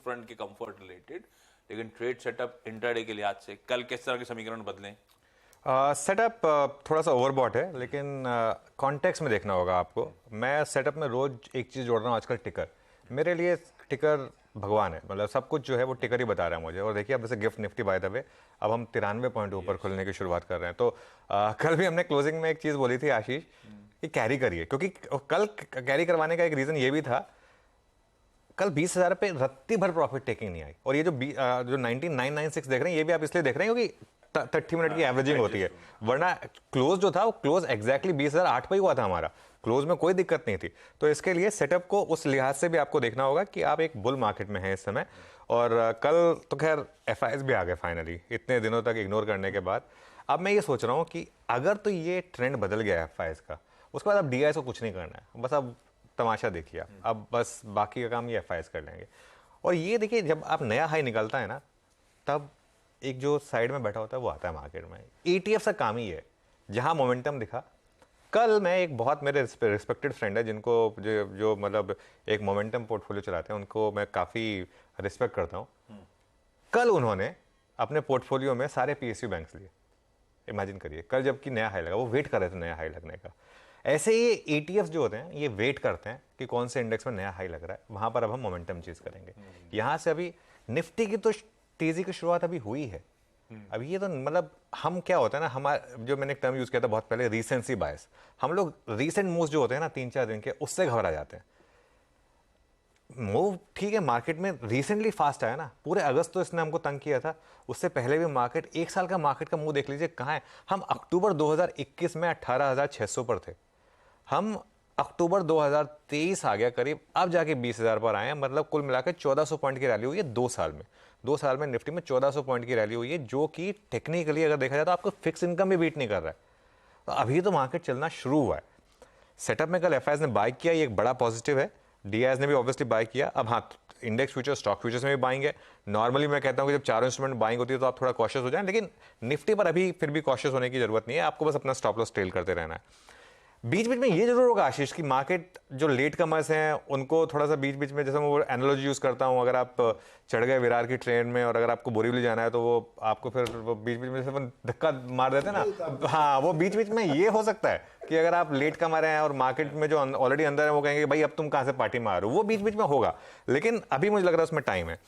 Front के comfort related, लेकिन trade setup intraday के लिहाज से कल किस तरह के समीकरण बदलें? सेटअप थोड़ा सा ओवरबॉट है, लेकिन कॉन्टेक्स्ट में देखना होगा आपको। मैं सेटअप में रोज एक चीज़ जोड़ रहा हूँ आजकल, टिकर। मेरे लिए टिकर भगवान है, मतलब सब कुछ जो है वो टिकर ही बता रहा है मुझे। और देखिए अब जैसे gift Nifty by the way अब हम 93 पॉइंट ऊपर खुलने की शुरुआत कर रहे हैं। तो कल भी हमने क्लोजिंग में एक चीज़ बोली थी आशीष कि कैरी करिए, क्योंकि कल कैरी करवाने का एक रीज़न ये भी था, कल 20,000 पे रत्ती भर प्रॉफिट टेकिंग नहीं आई। और ये जो 19,996 देख रहे हैं, ये भी आप इसलिए देख रहे हैं क्योंकि 30 मिनट की एवरेजिंग होती है, वरना क्लोज जो था वो क्लोज एग्जैक्टली 20,008 पे ही हुआ था हमारा। क्लोज में कोई दिक्कत नहीं थी। तो इसके लिए सेटअप को उस लिहाज से भी आपको देखना होगा कि आप एक बुल मार्केट में हैं इस समय। और कल तो खैर एफआईएस भी आ गए फाइनली, इतने दिनों तक इग्नोर करने के बाद। अब मैं ये सोच रहा हूँ कि अगर तो ये ट्रेंड बदल गया है एफआईएस का, उसके बाद अब डीआईएस को कुछ नहीं करना है, बस अब तमाशा देखिए आप। अब बस बाकी का काम ये एफआईएस कर लेंगे। और ये देखिए जब आप नया हाई निकलता है ना, तब एक जो साइड में बैठा होता है वो आता है मार्केट में। ईटीएफ का काम ही है, जहां मोमेंटम दिखा। कल मैं एक बहुत मेरे रिस्पेक्टेड फ्रेंड है जिनको जो मतलब एक मोमेंटम पोर्टफोलियो चलाते हैं, उनको मैं काफ़ी रिस्पेक्ट करता हूँ। कल उन्होंने अपने पोर्टफोलियो में सारे पीएसयू बैंक्स लिए। इमेजिन करिए, कल जबकि नया हाई लगा, वो वेट कर रहे थे नया हाई लगने का। ऐसे ही ईटीएफ जो होते हैं ये वेट करते हैं कि कौन से इंडेक्स में नया हाई लग रहा है, वहां पर अब हम मोमेंटम चीज करेंगे। यहां से अभी निफ्टी की तो तेजी की शुरुआत अभी हुई है। अभी ये तो मतलब हम क्या होता है ना, हमारा जो मैंने एक टर्म यूज किया था बहुत पहले, रीसेंसी बायस। हम लोग रीसेंट मूव्स जो होते हैं ना 3-4 दिन के, उससे घबरा जाते हैं। मूव ठीक है, मार्केट में रिसेंटली फास्ट आया ना, पूरे अगस्त तो इसने हमको तंग किया था। उससे पहले भी मार्केट, एक साल का मार्केट का मुंह देख लीजिए कहाँ है। हम अक्टूबर 2021 में 18,600 पर थे, हम अक्टूबर 2023 आ गया करीब, अब जाके 20,000 पर आए हैं। मतलब कुल मिलाकर 1400 पॉइंट की रैली हुई है 2 साल में। 2 साल में निफ्टी में 1400 पॉइंट की रैली हुई है, जो कि टेक्निकली अगर देखा जाए तो आपको फिक्स इनकम भी बीट नहीं कर रहा है। तो अभी तो मार्केट चलना शुरू हुआ है। सेटअप में कल एफआईएस ने बाय किया, ये एक बड़ा पॉजिटिव है। डीआईएस ने भी ऑब्वियसली बाय किया। अब हाँ, इंडेक्स फ्यूचर, स्टॉक फ्यूचर्स में भी बाइंग है। नॉर्मली मैं कहता हूँ कि जब चारों इंस्ट्रूमेंट बाइंग होती है तो आप थोड़ा कॉशियस हो जाएं, लेकिन निफ्टी पर अभी फिर भी कॉशियस होने की जरूरत नहीं है। आपको बस अपना स्टॉप लॉस ट्रेल करते रहना है। बीच बीच में ये जरूर होगा आशीष कि मार्केट जो लेट कमर्स हैं उनको थोड़ा सा बीच बीच में, जैसे मैं वो एनालॉजी यूज करता हूँ, अगर आप चढ़ गए विरार की ट्रेन में और अगर आपको बोरीवली जाना है तो वो आपको फिर वो बीच बीच में जैसे धक्का मार देते हैं ना, हाँ, वो बीच बीच में ये हो सकता है कि अगर आप लेट कमा रहे हैं और मार्केट में जो ऑलरेडी अंदर है वो कहेंगे भाई अब तुम कहाँ से पार्टी मार रहे हो, वो बीच बीच में होगा। लेकिन अभी मुझे लग रहा है उसमें टाइम है।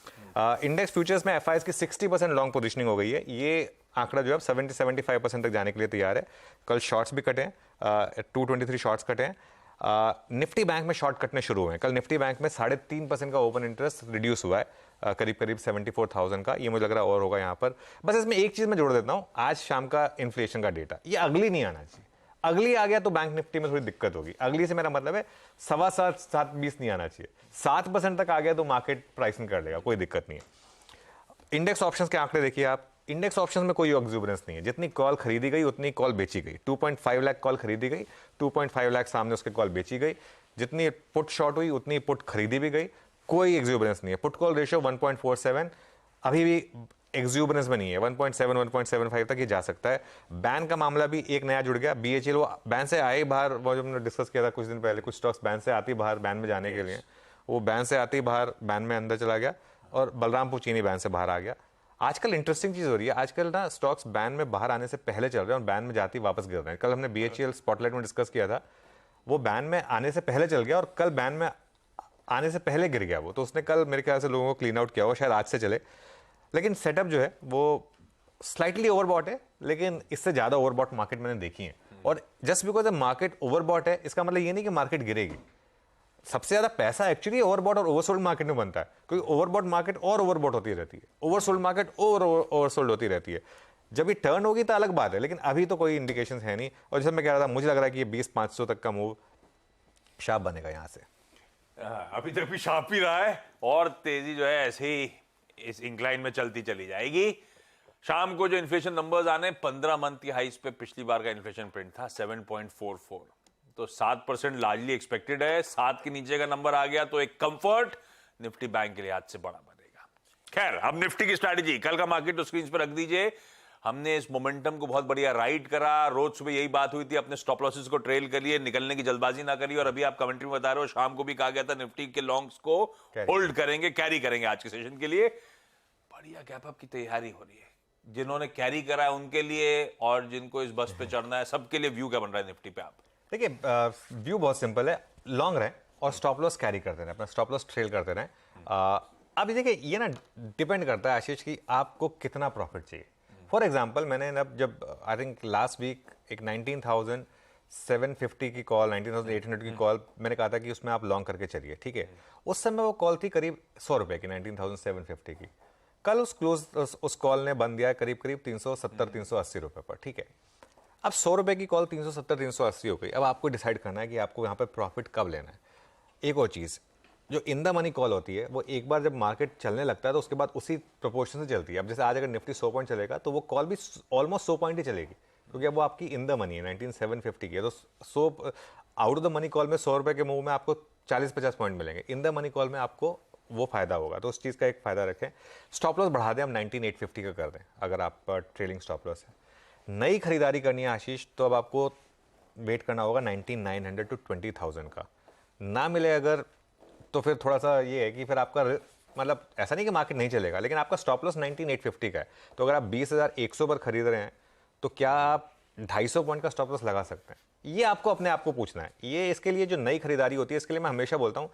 इंडेक्स फ्यूचर्स में एफआईएस की 60% लॉन्ग पोजिशनिंग हो गई है। ये आंकड़ा जो है 70-75% तक जाने के लिए तैयार है। कल शॉर्ट्स भी कटे हैं, 223 शॉर्ट्स कटे हैं। निफ्टी बैंक में शॉर्ट कटने शुरू हुए हैं। कल निफ्टी बैंक में 3.5% का ओपन इंटरेस्ट रिड्यूस हुआ है, करीब करीब 74,000 का। ये मुझे लग रहा है और होगा यहाँ पर। बस इसमें एक चीज मैं जोड़ देता हूँ, आज शाम का इन्फ्लेशन का डेटा, ये अगली नहीं आना चाहिए। अगली आ गया तो बैंक निफ्टी में थोड़ी दिक्कत होगी। अगली से मेरा मतलब है 7.25 7.20 नहीं आना चाहिए। 7% तक आ गया तो मार्केट प्राइसिंग कर लेगा, कोई दिक्कत नहीं है। इंडेक्स ऑप्शंस के आंकड़े देखिए आप, इंडेक्स ऑप्शंस में कोई एक्सुबरेंस नहीं है। जितनी कॉल खरीदी गई उतनी कॉल बेची गई। 2.5 लाख कॉल खरीदी गई, 2.5 लाख सामने उसके कॉल बेची गई। जितनी पुट शॉर्ट हुई उतनी पुट खरीदी भी गई, कोई एक्सुबरेंस नहीं है। पुट कॉल रेशियो 1.47 अभी भी एक्सुबरेंस में नहीं है। 1.7 1.75 तक ये जा सकता है। बैन का मामला भी एक नया जुड़ गया। बीएचईएल वो बैन से आए बाहर, वो जो हमने डिस्कस किया था कुछ दिन पहले, कुछ स्टॉक्स बैन से आती बाहर बैन में जाने के लिए, वो बैन से आती बाहर बैन में अंदर चला गया। और बलरामपुर चीनी बैन से बाहर आ गया। आजकल इंटरेस्टिंग चीज हो रही है, आजकल ना स्टॉक्स बैन में बाहर आने से पहले चल रहे हैं और बैन में जाती वापस गिर रहे हैं। कल हमने बीएचईएल स्पॉटलाइट में डिस्कस किया था, वो बैन में आने से पहले चल गया और कल बैन में आने से पहले गिर गया वो। तो उसने कल मेरे ख्याल से लोगों को क्लीन आउट किया हो, शायद आज से चले। लेकिन सेटअप जो है वो स्लाइटली ओवरबॉट है, लेकिन इससे ज्यादा ओवरबॉट मार्केट मैंने देखी है। और जस्ट बिकॉज मार्केट ओवरबॉट है, इसका मतलब ये नहीं कि मार्केट गिरेगी। सबसे ज्यादा पैसा एक्चुअली ओवरबॉट और ओवरसोल्ड मार्केट में बनता है, क्योंकि ओवरबॉट मार्केट और ओवरबॉट होती रहती है, ओवरसोल्ड मार्केट और ओवरसोल्ड होती रहती है। जब ये टर्न होगी तो अलग बात है, लेकिन अभी तो कोई इंडिकेशन है नहीं। और जैसे मैं कह रहा था, मुझे लग रहा है कि ये 20-500 तक का मूव शार्प बनेगा यहां से। अभी तक भी शार्प ही रहा है और तेजी जो है ऐसे ही इस इंक्लाइन में चलती चली जाएगी। शाम को जो इन्फ्लेशन नंबर्स आने, 15 मंथ की हाइस पे पिछली बार का इन्फ्लेशन प्रिंट था 7.44, तो 7% लार्जली एक्सपेक्टेड है। 7 के नीचे का नंबर आ गया तो एक कंफर्ट निफ्टी बैंक के लिए आज से बड़ा बनेगा। खैर, अब निफ्टी की स्ट्रैटेजी, कल का मार्केट तो स्क्रीन पर रख दीजिए। हमने इस मोमेंटम को बहुत बढ़िया राइड करा। रोज सुबह यही बात हुई थी, अपने स्टॉप लॉसेस को ट्रेल करिए, निकलने की जल्दबाजी ना करिए। और अभी आप कमेंट्री में बता रहे हो शाम को भी कहा गया था निफ्टी के लॉन्ग्स को होल्ड करेंगे, कैरी करेंगे आज के सेशन के लिए। बढ़िया गैप अप की तैयारी हो रही है जिन्होंने कैरी करा है उनके लिए, और जिनको इस बस पे चढ़ना है सबके लिए। व्यू क्या बन रहा है निफ्टी पे आप? देखिए, व्यू बहुत सिंपल है, लॉन्ग रहे और स्टॉप लॉस कैरी करते रहे, अपना स्टॉप लॉस ट्रेल करते रहे। अब देखिए, ये ना डिपेंड करता है आशीष कि आपको कितना प्रॉफिट चाहिए। फॉर एग्जांपल, मैंने ना जब आई थिंक लास्ट वीक एक 19,750 की कॉल, 19,800 की कॉल मैंने कहा था कि उसमें आप लॉन्ग करके चलिए, ठीक है। उस समय वो कॉल थी करीब 100 रुपए की, 19,750 की। कल उस कॉल ने बंद दिया करीब करीब 370-380 रुपए पर, ठीक है। अब 100 रुपए की कॉल 370-380 हो गई। अब आपको डिसाइड करना है कि आपको यहाँ पे प्रॉफिट कब लेना है। एक और चीज़, जो इन द मनी कॉल होती है वो एक बार जब मार्केट चलने लगता है तो उसके बाद उसी प्रोपोर्शन से चलती है। अब जैसे आज अगर निफ्टी 100 पॉइंट चलेगा तो वो कॉल भी ऑलमोस्ट 100 पॉइंट ही चलेगी, क्योंकि अब वो आपकी इन द मनी है, 19,750 की है। तो 100 out of the money call में 100 रुपए के मूव में आपको 40-50 पॉइंट मिलेंगे। इन द मनी कॉल में आपको वो फायदा होगा, तो उस चीज़ का एक फायदा रखें। स्टॉप लॉस बढ़ा दें, हम 19,850 का कर दें अगर आप ट्रेलिंग स्टॉप लॉस है। नई खरीदारी करनी है आशीष, तो अब आपको वेट करना होगा 19,900 to 20,000 का। ना मिले अगर, तो फिर थोड़ा सा ये है कि फिर आपका मतलब ऐसा नहीं कि मार्केट नहीं चलेगा, लेकिन आपका स्टॉप लॉस 19,850 का है। तो अगर आप 20,100 पर खरीद रहे हैं तो क्या आप 250 पॉइंट का स्टॉप लॉस लगा सकते हैं? ये आपको अपने आप को पूछना है। ये इसके लिए जो नई खरीदारी होती है, इसके लिए मैं हमेशा बोलता हूँ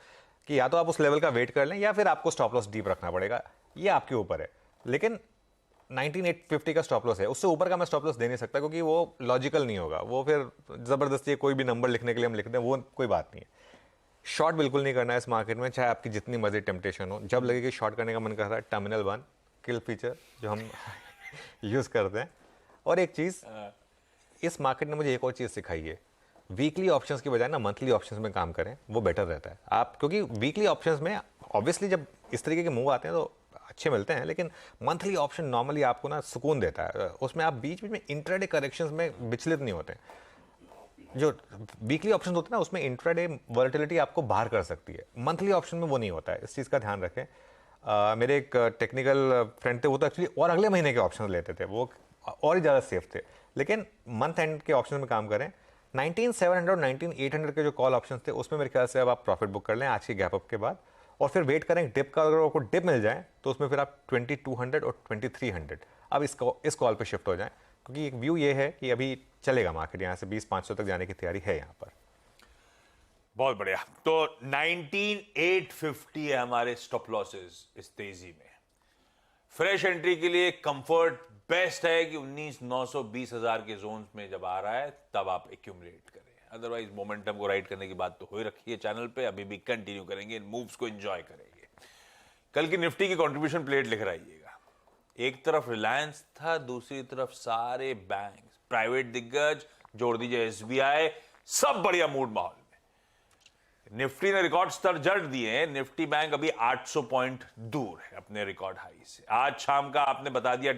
कि या तो आप उस लेवल का वेट कर लें या फिर आपको स्टॉप लॉस डीप रखना पड़ेगा। ये आपके ऊपर है, लेकिन 19,850 का स्टॉप लॉस है, उससे ऊपर का मैं स्टॉप लॉस दे नहीं सकता, क्योंकि वो लॉजिकल नहीं होगा। वो फिर जबरदस्ती कोई भी नंबर लिखने के लिए हम लिख दें, वो कोई बात नहीं है। शॉर्ट बिल्कुल नहीं करना है इस मार्केट में, चाहे आपकी जितनी मर्जी टेम्पटेशन हो। जब लगे कि शॉर्ट करने का मन कर रहा है, टर्मिनल 1 किल फीचर जो हम यूज करते हैं। और एक चीज, इस मार्केट ने मुझे एक और चीज सिखाई है, वीकली ऑप्शंस की बजाय ना मंथली ऑप्शंस में काम करें, वो बेटर रहता है। आप क्योंकि वीकली ऑप्शंस में ऑब्वियसली जब इस तरीके के मूव आते हैं तो अच्छे मिलते हैं, लेकिन मंथली ऑप्शन नॉर्मली आपको ना सुकून देता है। उसमें आप बीच बीच में इंट्राडे करेक्शंस में विचलित नहीं होते। जो वीकली ऑप्शन होते हैं ना, उसमें इंट्राडे वॉलेटिलिटी आपको बाहर कर सकती है, मंथली ऑप्शन में वो नहीं होता है। इस चीज़ का ध्यान रखें। मेरे एक टेक्निकल फ्रेंड थे, वो तो एक्चुअली और अगले महीने के ऑप्शन लेते थे, वो और ही ज़्यादा सेफ थे। लेकिन मंथ एंड के ऑप्शन में काम करें। 19,700 और 19,800 के जो कॉल ऑप्शन थे, उसमें मेरे ख्याल से अब आप प्रॉफिट बुक कर लें आज के गैप अप के बाद, और फिर वेट करें डिप का। अगर आपको डिप मिल जाए तो उसमें फिर आप 2200 और 2300 अब इस कॉल पे शिफ्ट हो जाएं, क्योंकि एक व्यू ये है कि अभी चलेगा मार्केट यहाँ से 20,500 तक जाने की तैयारी है यहाँ पर। बहुत बढ़िया। तो 19,850 है हमारे स्टॉप लॉसेस इस तेजी में। फ्रेश एंट्री के लिए कंफर्ट बेस्ट है कि 19,900 20,000 के जोन में जब आ रहा है तब आप एक्यूमुलेट करें। अदरवाइज मोमेंटम को राइड करने की बात तो हो ही रखी है चैनल पे, अभी भी कंटिन्यू करेंगे, इन मूव्स को एंजॉय करेंगे। कल की निफ्टी की कंट्रीब्यूशन प्लेट लिख रहिएगा। एक तरफ रिलायंस था, दूसरी तरफ सारे बैंक, प्राइवेट दिग्गज, जोड़ दीजिए एसबीआई, सब बढ़िया मूड माहौल में। निफ्टी ने रिकॉर्ड स्तर जड़ दिए हैं। निफ्टी बैंक अभी 800 पॉइंट दूर है अपने रिकॉर्ड हाई से। आज शाम का आपने बता दिया